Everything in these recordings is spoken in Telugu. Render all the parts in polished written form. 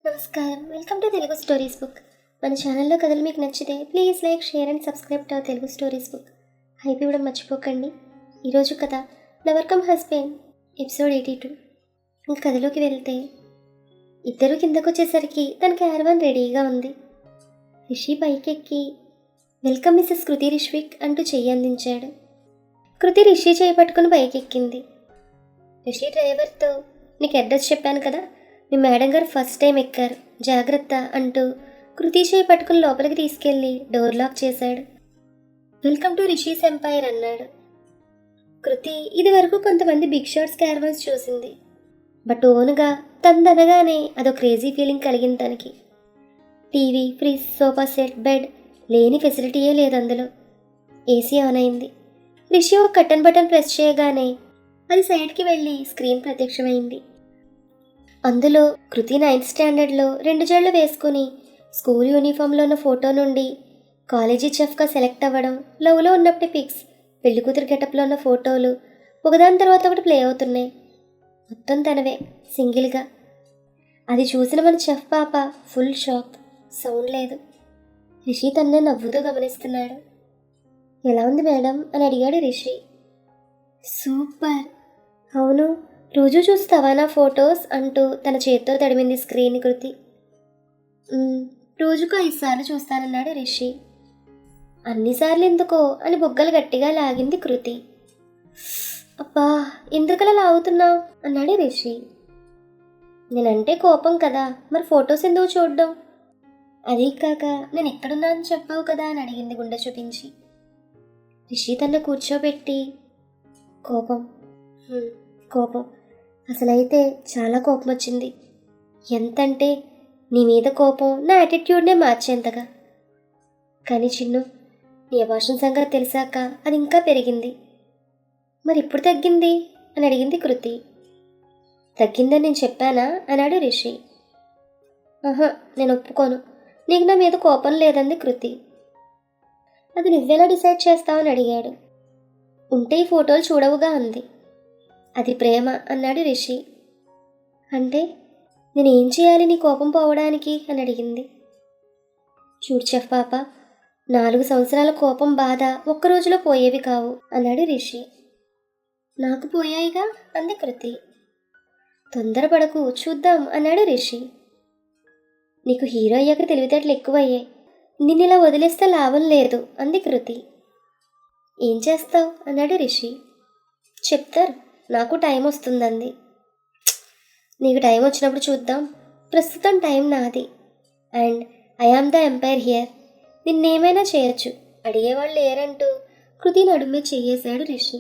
నమస్కారం, welcome to Telugu stories book. మన ఛానల్లో కథలు మీకు నచ్చితే please like, share and subscribe to Telugu stories book. Hype ఇవ్వడం మర్చిపోకండి. ఈరోజు కథ లవర్ కమ్ హస్బెండ్ ఎపిసోడ్ 82. ఇంక కథలోకి వెళ్తే ఇద్దరు కిందకు వచ్చేసరికి తన క్యారవాన్ రెడీగా ఉంది. రిషి పైకెక్కి వెల్కమ్ మిస్సెస్ కృతి రిష్విక్ అంటూ చెయ్యి అందించాడు. కృతి రిషి చేయి పట్టుకుని పైకెక్కింది. రిషి డ్రైవర్తో నీకు అడ్రస్ చెప్పాను కదా, మీ మేడం గారు ఫస్ట్ టైం ఎక్కారు, జాగ్రత్త అంటూ కృతి చేయి పట్టుకుని లోపలికి తీసుకెళ్ళి డోర్ లాక్ చేశాడు. వెల్కమ్ టు రిషీస్ ఎంపైర్ అన్నాడు. కృతి ఇది వరకు కొంతమంది బిగ్ షాట్స్ క్యారవాన్స్ చూసింది, బట్ ఓనుగా తందనగానే అదో క్రేజీ ఫీలింగ్ కలిగింది తనకి. TV, fridge, sofa set, bed లేని ఫెసిలిటీయే లేదు అందులో. ఏసీ ఆన్ అయింది. రిషి ఒక కట్టన్ బటన్ ప్రెస్ చేయగానే అది సైడ్కి వెళ్ళి స్క్రీన్ ప్రత్యక్షమైంది. అందులో కృతి 9th స్టాండర్డ్లో 2 జళ్ళు వేసుకుని స్కూల్ యూనిఫామ్లో ఉన్న ఫోటో నుండి కాలేజీ చెఫ్గా సెలెక్ట్ అవ్వడం, లవ్లో ఉన్నప్పుడు పిక్స్, పెళ్లి కూతురు గెటప్లో ఉన్న ఫోటోలు ఒకదాని తర్వాత ఒకటి ప్లే అవుతున్నాయి. మొత్తం తనవే, సింగిల్గా. అది చూసిన మన చెఫ్ పాప ఫుల్ షాక్. సౌండ్ లేదు. రిషి తన్నే నవ్వుతూ గమనిస్తున్నాడు. ఎలా ఉంది మేడం అని అడిగాడు రిషి. సూపర్. అవును, రోజు చూస్తావా నా ఫొటోస్ అంటూ తన చేత్తో తడిమింది స్క్రీన్ కృతి. రోజుకు 5 సార్లు చూస్తానన్నాడు రిషి. అన్నిసార్లు ఎందుకో అని బుగ్గలు గట్టిగా లాగింది కృతి. అబ్బా, ఎందుకలా లాగుతున్నావు అన్నాడు రిషి. నేనంటే కోపం కదా, మరి ఫొటోస్ ఎందుకు చూడడం? అదే కాక నేను ఎక్కడున్నా అని చెప్పావు కదా అని అడిగింది గుండె చూపించి. రిషి తన కూర్చోబెట్టి కోపం కోపం అసలైతే చాలా కోపం వచ్చింది. ఎంతంటే నీ మీద కోపం నా యాటిట్యూడ్నే మార్చేంతగా. కానీ చిన్ను, నీ అభాషణ సంగతి తెలిసాక అది ఇంకా పెరిగింది. మరి ఇప్పుడు తగ్గింది అని అడిగింది కృతి. తగ్గిందని నేను చెప్పానా అన్నాడు రిషి. ఆహా, నేను ఒప్పుకోను, నీకు నా మీద కోపం లేదంది కృతి. అది నువ్వెలా డిసైడ్ చేస్తావని అడిగాడు. ఉంటే ఈ ఫోటోలు చూడవుగా అంది. అది ప్రేమ అన్నాడు రిషి. అంటే నేనేం చేయాలి నీ కోపం పోవడానికి అని అడిగింది. చూడు చెఫ్ పాప, 4 సంవత్సరాల కోపం బాధ ఒక్కరోజులో పోయేవి కావు అన్నాడు రిషి. నాకు పోయాయిగా అంది కృతి. తొందరపడకు, చూద్దాం అన్నాడు రిషి. నీకు హీరో అయ్యాక తెలివితేటలు ఎక్కువయ్యాయి, నిన్నిలా వదిలేస్తే లాభం లేదు అంది కృతి. ఏం చేస్తావు అన్నాడు రిషి. చెప్తారు, నాకు టైం వస్తుందంది. నీకు టైం వచ్చినప్పుడు చూద్దాం, ప్రస్తుతం టైం నాది. And I am the empire here, నిన్నేమైనా చేయొచ్చు, అడిగేవాళ్ళు లేరంటూ కృతి నడుమే చెయ్యేశాడు రిషి.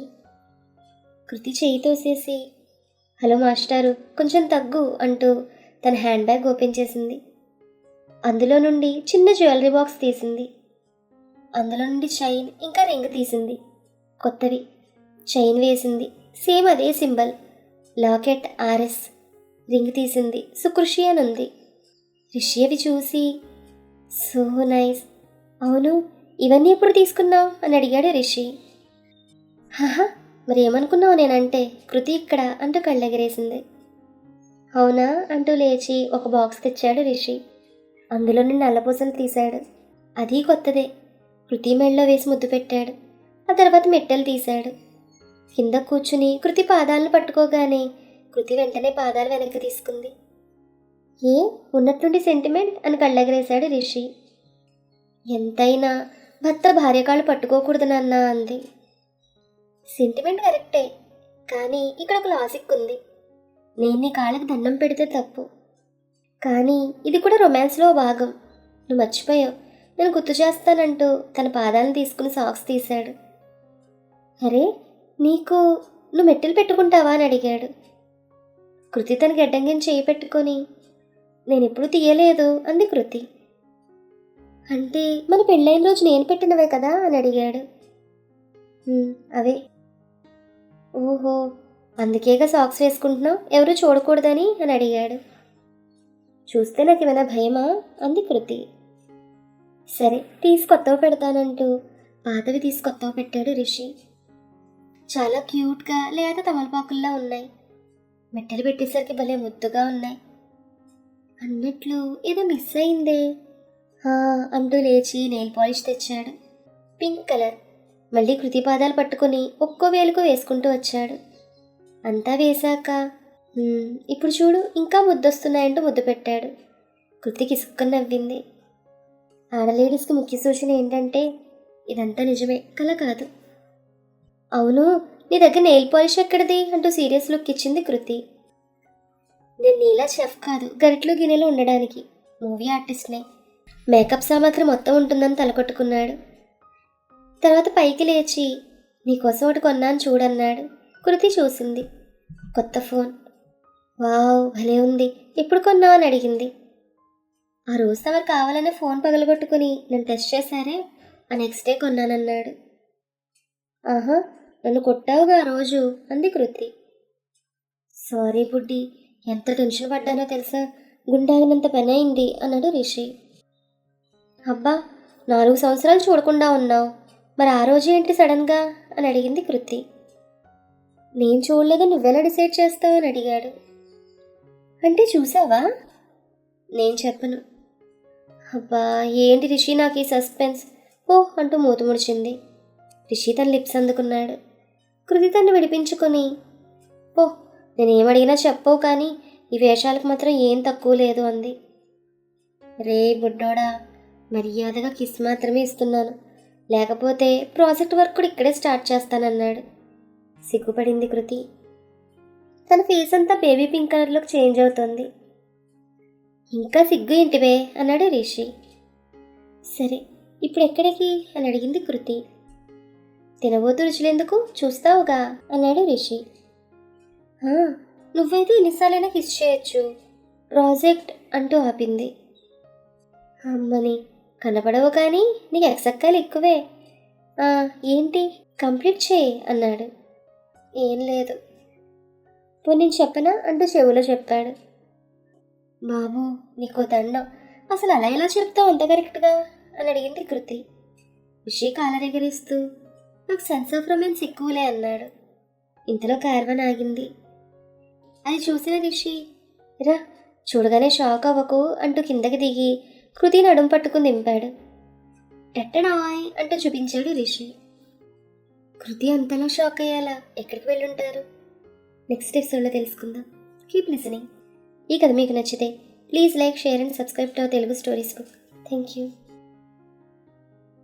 కృతి చెయ్యి తోసేసి హలో మాస్టారు కొంచెం తగ్గు అంటూ తన హ్యాండ్ బ్యాగ్ ఓపెన్ చేసింది. అందులో నుండి చిన్న జ్యువెలరీ బాక్స్ తీసింది. అందులో నుండి చైన్ ఇంకా రింగ్ తీసింది. కొత్తవి. చైన్ వేసింది, సేమ్ అదే సింబల్, లాకెట్ RS. రింగ్ తీసింది, సుకృషి అని ఉంది. రిషి అవి చూసి సో నైస్, అవును ఇవన్నీ ఎప్పుడు తీసుకున్నావు అని అడిగాడు రిషి. హహా, మరి ఏమనుకున్నావు నేనంటే, కృతి ఇక్కడ అంటూ కళ్ళెగరేసింది. అవునా అంటూ లేచి ఒక బాక్స్ తెచ్చాడు రిషి. అందులో నుండి నల్లపూసలు తీశాడు. అది కొత్తదే. కృతి మెళ్ళలో వేసి ముద్దు పెట్టాడు. ఆ తర్వాత మెట్టెలు తీశాడు. కింద కూర్చుని కృతి పాదాలను పట్టుకోగానే కృతి వెంటనే పాదాలు వెనక్కి తీసుకుంది. ఏ ఉన్నట్టుండి సెంటిమెంట్ అని కళ్ళెగరేశాడు రిషి. ఎంతైనా భర్త భార్య కాళ్ళు పట్టుకోకూడదు నాన్న అంది. సెంటిమెంట్ కరెక్టే, కానీ ఇక్కడ ఒక లాజిక్ ఉంది. నేను నీ కాళ్ళకి దండం పెడితే తప్పు, కానీ ఇది కూడా రొమాన్స్లో భాగం. నువ్వు మర్చిపోయావు, నేను గుర్తు చేస్తానంటూ తన పాదాలను తీసుకుని సాక్స్ తీశాడు. అరే నువ్వు మెట్టెలు పెట్టుకుంటావా అని అడిగాడు. కృతి తన గెడ్డంగిన చేయి పెట్టుకొని నేనెప్పుడు తీయలేదు అంది కృతి. అంటే మన పెళ్ళైన రోజు నేను పెట్టినవే కదా అని అడిగాడు. అవే. ఓహో, అందుకేగా సాక్స్ వేసుకుంటున్నావు, ఎవరు చూడకూడదని అని అడిగాడు. చూస్తే నాకు ఏమైనా భయమా అంది కృతి. సరే తీసి కొత్తవి పెడతానంటూ పాతవి తీసి కొత్తవి పెట్టాడు రిషి. చాలా క్యూట్గా లేత తమలపాకుల్లా ఉన్నాయి. మెట్టెలు పెట్టేసరికి భలే ముద్దుగా ఉన్నాయి. అన్నట్లు ఏదో మిస్ అయిందే. "హా" అంటూ లేచి నెయిల్ పాలిష్ తెచ్చాడు. Pink colour. మళ్ళీ కృతి పాదాలు పట్టుకుని ఒక్కో వేలుకు వేసుకుంటూ వచ్చాడు. అంతా వేశాక ఇప్పుడు చూడు ఇంకా ముద్దొస్తున్నాయంటూ ముద్దు పెట్టాడు. కృతికి ఇసుక్కని నవ్వింది. ఆడలేడీస్కి ముఖ్య సూచన ఏంటంటే ఇదంతా నిజమే, కల కాదు. "అవును, నీ దగ్గర నెయిల్ పాలిష్ ఎక్కడిది?" అంటూ సీరియస్ లుక్ ఇచ్చింది కృతి. "నేను నీలా చెఫ్ కాదు, గరిట్లు గిన్నెలు ఉండడానికి. మూవీ ఆర్టిస్ట్నే. మేకప్ సామాగ్రి మొత్తం ఉంటుందని తలకొట్టుకున్నాడు. తర్వాత పైకి లేచి "నీకోసం ఒకటి కొన్నాను చూడన్నాడు." కృతి చూసింది. కొత్త ఫోన్. "వావ్, భలే ఉంది. ఎప్పుడు కొన్నావు?" అని అడిగింది. "ఆ రోజు తమరు కావాలనే ఫోన్ పగలగొట్టుకుని నన్ను టెస్ట్ చేశారే, ఆ నెక్స్ట్ డే కొన్నానన్నాడు." "ఆహా, నన్ను కొట్టావుగా ఆ రోజు" అంది కృతి. "సారీ బుడ్డి, ఎంత టెన్షన్ పడ్డానో తెలుసా, గుండాగినంత పని అయింది" అన్నాడు రిషి. "అబ్బా, 4 సంవత్సరాలు చూడకుండా ఉన్నావు, మరి ఆ రోజు ఏంటి సడన్గా?" అని అడిగింది కృతి. "నేను చూడలేదు, నువ్వెలా డిసైడ్ చేస్తావు?" అని అడిగాడు. "అంటే చూసావా?" "నేను చెప్పను." "అబ్బా, ఏంటి రిషి నాకు ఈ సస్పెన్స్." "ఓ" అంటూ మూతి ముడిచింది. రిషి తన లిప్స్ అందుకున్నాడు. కృతి తను విడిపించుకొని "ఓ, నేనేమడిగినా చెప్పవు, కానీ ఈ వేషాలకు మాత్రం ఏం తక్కువ లేదు" అంది. "రే బుడ్డోడా, మర్యాదగా కిస్ మాత్రమే ఇస్తున్నాను, లేకపోతే ప్రాజెక్ట్ వర్క్ కూడా ఇక్కడే స్టార్ట్ చేస్తానన్నాడు. సిగ్గుపడింది కృతి. తన ఫేస్ అంతా బేబీ పింక్ కలర్లోకి చేంజ్ అవుతుంది. "ఇంకా సిగ్గు ఏంటివే?" అన్నాడు రిషి. "సరే, ఇప్పుడు ఎక్కడికి?" అని అడిగింది కృతి. "తినబోతు రుచులెందుకు, చూస్తావుగా" అన్నాడు రిషి. "నువ్వైతే ఎన్నిసార్లైనా కిస్ చేయొచ్చు, ప్రాజెక్ట్" అంటూ ఆపింది. "అమ్మని, కనపడవు కానీ నీకు ఎక్సక్కాయలు ఎక్కువే." ఏంటి, కంప్లీట్ చేయి" అన్నాడు. "ఏం లేదు." "నేను చెప్పనా" అంటూ చెవులో చెప్పాడు. "బాబు, నీకో దండం, అసలు అలా ఎలా చెప్తావు అంత కరెక్ట్గా" అని అడిగింది కృతి. రిషి కాలర్ ఎగరేస్తూ "నాకు సెన్స్ ఆఫ్ రొమాన్స్ ఎక్కువలే" అన్నాడు. ఇంతలో క్యారవాన్ ఆగింది. అది చూసిన రిషి "రా, చూడగానే షాక్ అవ్వకు" అంటూ కిందకి దిగి కృతి నడుం పట్టుకుని దింపాడు. "టెట్టడాయ్" అంటూ చూపించాడు రిషి. కృతి అంతలా షాక్ అయ్యేలా ఎక్కడికి వెళ్ళుంటారు? నెక్స్ట్ ఎపిసోడ్లో తెలుసుకుందాం. Keep listening. ఈ కథ మీకు నచ్చితే please like, share and subscribe to our Telugu stories book. Thank you.